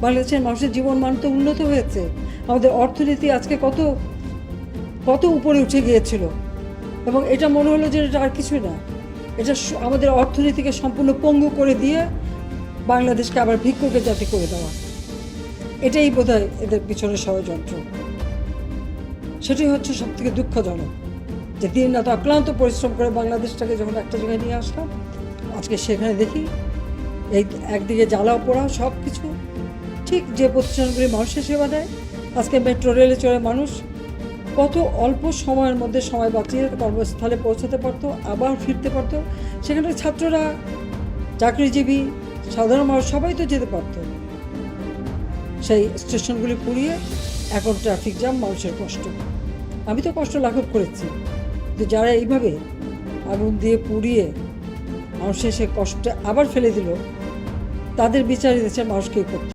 বাংলাদেশের মানুষের জীবনমান তো উন্নত হয়েছে, আমাদের অর্থনীতি আজকে কত কত উপরে উঠে গিয়েছিল, এবং এটা মনে হলো যে এটা আর কিছুই না, এটা আমাদের অর্থনীতিকে সম্পূর্ণ পঙ্গু করে দিয়ে বাংলাদেশকে আবার ভিক্ষুকের জাতি করে দেওয়া, এটাই বোধহয় এদের পিছনে ষড়যন্ত্র। সেটাই হচ্ছে সবথেকে দুঃখজনক, যে দিন রাত অক্লান্ত পরিশ্রম করে বাংলাদেশটাকে যখন একটা জায়গায় নিয়ে আসলাম, আজকে সেখানে দেখি এই একদিকে জ্বালাও পোড়া সব কিছু। ঠিক যে প্রতিষ্ঠানগুলি মানুষের সেবা দেয়, আজকে মেট্রো রেলে চড়ে মানুষ কত অল্প সময়ের মধ্যে সময় বাঁচিয়ে কর্মস্থলে পৌঁছাতে পারতো, আবার ফিরতে পারতো। সেখানে ছাত্ররা, চাকরিজীবী, সাধারণ মানুষ সবাই তো যেতে পারতো। সেই স্টেশনগুলি পুড়িয়ে এখন ট্রাফিক জ্যাম, মানুষের কষ্ট। আমি তো কষ্ট লাঘব করেছি, কিন্তু যারা এইভাবে আগুন দিয়ে পুড়িয়ে মানুষের সে কষ্টে আবার ফেলে দিল, তাদের বিচার দেশের মানুষকেই করতে।